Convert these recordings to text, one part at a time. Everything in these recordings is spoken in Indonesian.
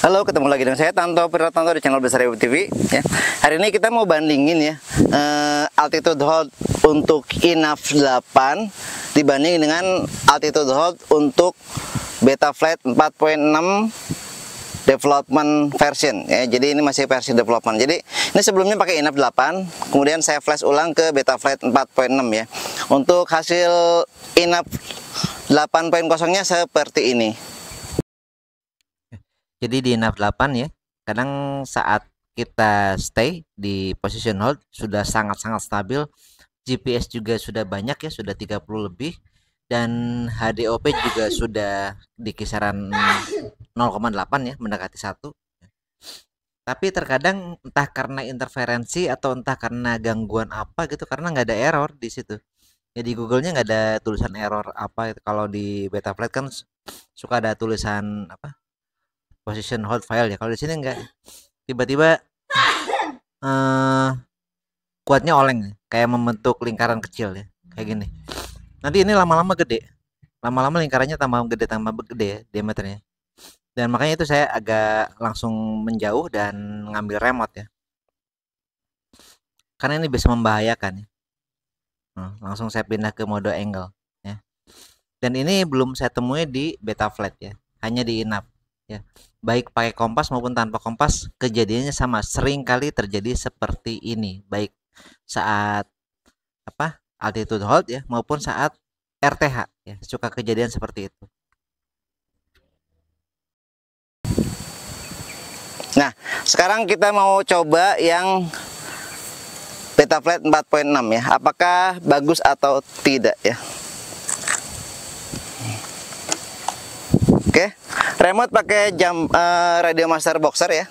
Halo, ketemu lagi dengan saya Tanto Piratanto di channel Besar Ibu TV ya. Hari ini kita mau bandingin ya altitude hold untuk INAF 8 dibanding dengan altitude hold untuk Betaflight 4.6 development version ya. Jadi ini masih versi development. Jadi ini sebelumnya pakai INAF 8, kemudian saya flash ulang ke Betaflight 4.6 ya. Untuk hasil INAF 8.0-nya seperti ini. Jadi di INAF 8 ya, kadang saat kita stay di position hold sudah sangat-sangat stabil, GPS juga sudah banyak ya, sudah 30 lebih, dan HDOP juga sudah di kisaran 0,8 ya, mendekati 1. Tapi terkadang entah karena interferensi atau entah karena gangguan apa gitu, karena nggak ada error di situ. Ya di Google-nya nggak ada tulisan error apa. Kalau di Betaflight kan suka ada tulisan apa? Position hold file ya. Kalau di sini enggak, tiba-tiba kuatnya oleng kayak membentuk lingkaran kecil ya, kayak gini. Nanti ini lama-lama gede, lama-lama lingkarannya tambah gede ya diameternya, dan makanya itu saya agak langsung menjauh dan ngambil remote ya, karena ini bisa membahayakan ya. Langsung saya pindah ke mode angle ya, dan ini belum saya temui di Betaflight ya, hanya di INAF ya. Baik pakai kompas maupun tanpa kompas kejadiannya sama, sering kali terjadi seperti ini, baik saat apa altitude hold ya maupun saat RTH ya, suka kejadian seperti itu. Nah, sekarang kita mau coba yang Betaflight 4.6 ya. Apakah bagus atau tidak ya? Oke, remote pakai jam Radio Master Boxer ya.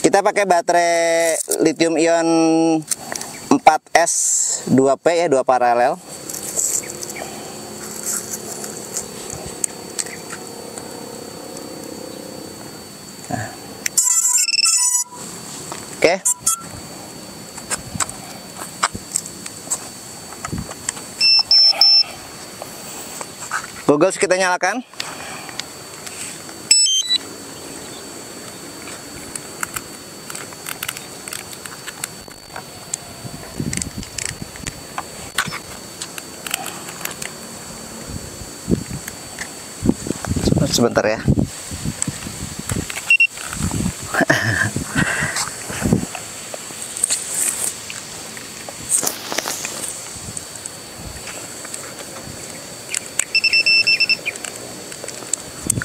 Kita pakai baterai lithium ion 4S 2P ya, 2 paralel. Nah. Oke. Google kita nyalakan. Sebentar ya.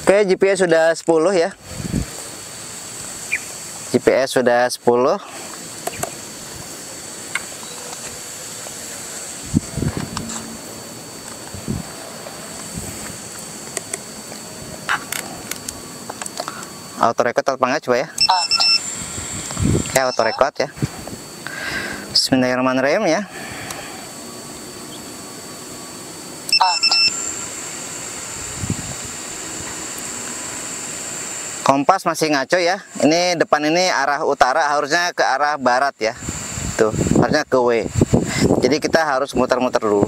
Oke, GPS sudah 10 ya. GPS sudah 10. Auto record apa enggak coba ya? Oke, auto record ya. Bismillahirrahmanirrahim ya. Kompas masih ngaco ya. Ini depan ini arah utara, harusnya ke arah barat ya. Tuh, harusnya ke W. Jadi kita harus muter-muter dulu.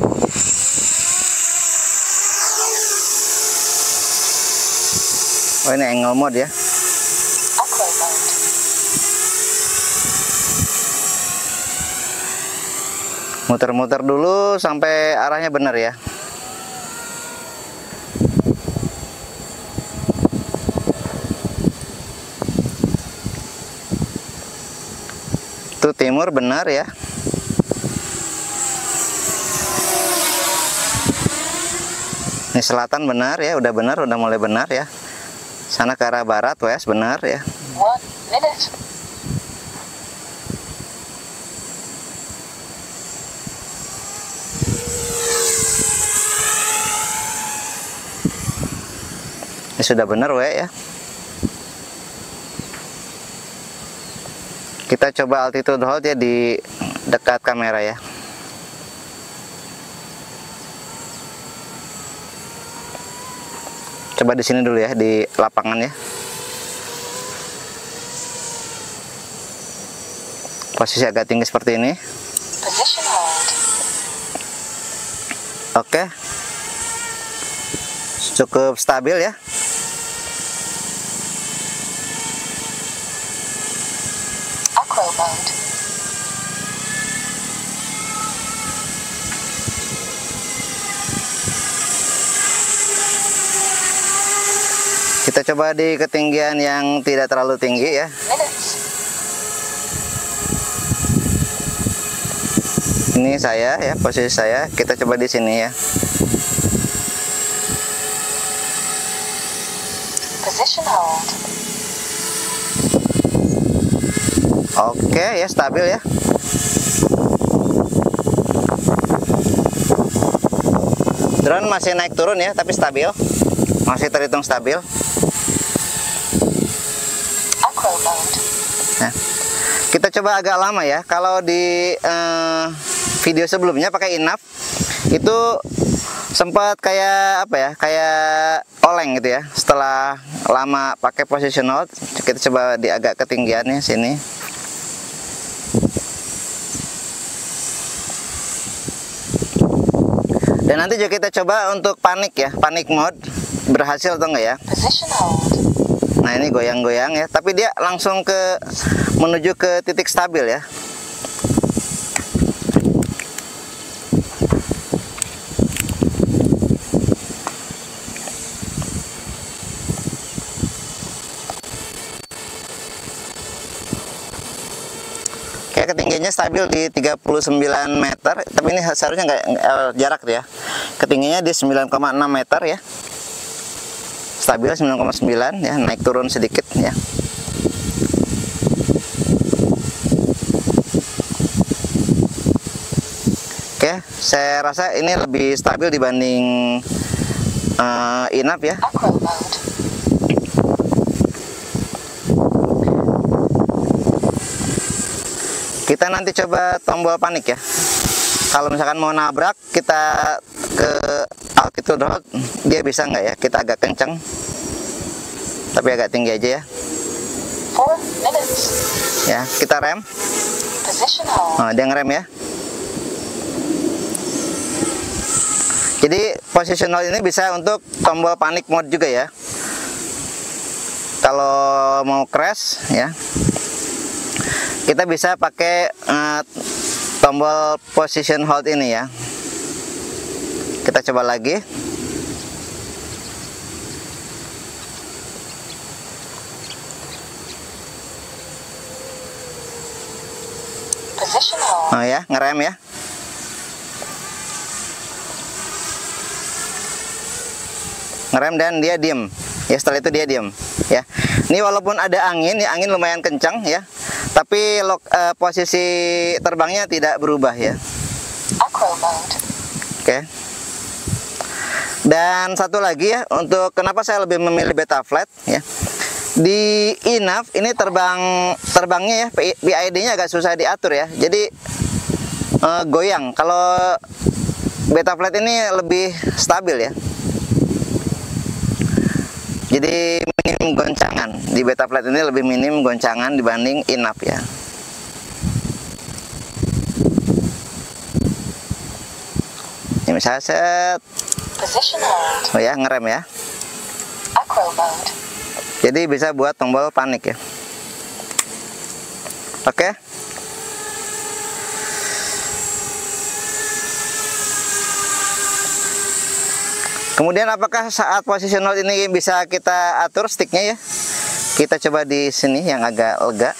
Oh, ini angle mode ya. Muter-muter dulu sampai arahnya benar ya. Itu timur benar ya. Ini selatan benar ya, udah benar, udah mulai benar ya. Sana ke arah barat, west benar ya. 1 minute. Ini sudah benar ya. Kita coba altitude hold ya di dekat kamera ya. Coba di sini dulu ya, di lapangan ya. Posisi agak tinggi seperti ini. Position hold. Oke. cukup stabil ya. Acro mode. Kita coba di ketinggian yang tidak terlalu tinggi ya. Minutes. Ini saya ya, posisi saya. Kita coba di sini ya. Position hold. Oke ya, stabil ya. Drone masih naik turun ya, tapi stabil. Masih terhitung stabil. Acro mode. Nah, kita coba agak lama ya. Kalau di video sebelumnya pakai enough itu sempat kayak apa ya? Kayak oleng gitu ya. Setelah lama pakai position hold, kita coba di agak ketinggiannya sini. Dan nanti juga kita coba untuk panik ya, panik mode. Berhasil atau enggak ya? Position hold. Nah, ini goyang-goyang ya, tapi dia langsung menuju ke titik stabil ya. Oke, ketinggiannya stabil di 39 meter, tapi ini seharusnya nggak jarak ya. Ketinggiannya di 9,6 meter ya. Stabil 9,9 ya, naik turun sedikit ya. Oke, saya rasa ini lebih stabil dibanding enough ya. Acro mode. Kita nanti coba tombol panik ya. Kalau misalkan mau nabrak, kita ke altitude hold, dia bisa nggak ya? Kita agak kenceng, tapi agak tinggi aja ya. 4 minutes. Ya, kita rem. Position hold. Nah, dia ngerem ya. Jadi position hold ini bisa untuk tombol panik mode juga ya. Kalau mau crash ya, kita bisa pakai tombol position hold ini ya. Kita coba lagi. Position hold. Oh ya, ngerem ya. Ngerem dan dia diem. Ya, setelah itu dia diem ya. Ini walaupun ada angin, ya angin lumayan kencang ya. Tapi posisi terbangnya tidak berubah ya. Acro mode. Oke. Dan satu lagi ya, untuk kenapa saya lebih memilih Betaflight ya. Di enough ini terbangnya ya, PID-nya agak susah diatur ya. Jadi goyang. Kalau Betaflight ini lebih stabil ya. Jadi minim goncangan. Di Betaflight ini lebih minim goncangan dibanding enough ya. Ini misalnya set. Position hold. Oh ya, ngerem ya. Acro mode. Jadi bisa buat tombol panik ya. Oke. Kemudian apakah saat position hold ini bisa kita atur sticknya ya? Kita coba di sini yang agak lega.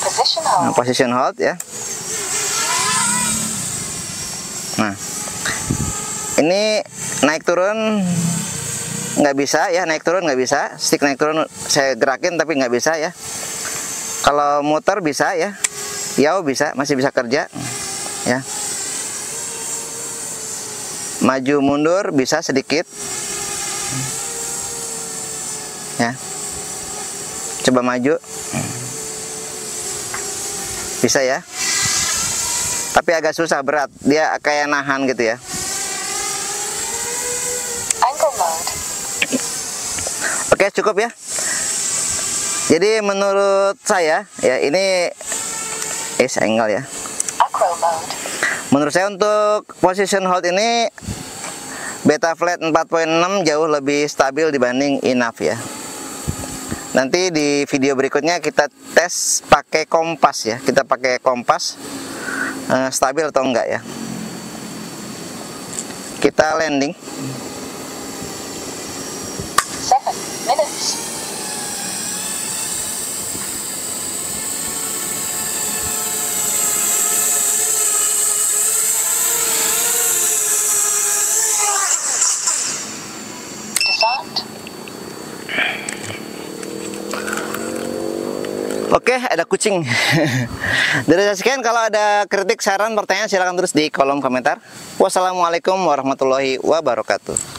Position Nah, hold. position hold ya. Nah, ini naik turun nggak bisa ya, naik turun nggak bisa. Stick naik turun saya gerakin tapi nggak bisa ya. Kalau muter bisa ya, yaw bisa, masih bisa kerja ya. Maju mundur bisa sedikit ya. Coba maju bisa ya, tapi agak susah, berat, dia kayak nahan gitu ya. Angle mode. Oke, cukup ya. Jadi menurut saya ya, ini angle ya. Acro mode. Menurut saya untuk position hold ini Betaflight 4.6 jauh lebih stabil dibanding Enough ya. Nanti di video berikutnya kita tes pakai kompas ya. Kita pakai kompas stabil atau enggak ya. Kita landing. 7 minutes. Descent. Oke, ada kucing. Dari saya sekian, kalau ada kritik, saran, pertanyaan silahkan tulis di kolom komentar. Wassalamualaikum warahmatullahi wabarakatuh.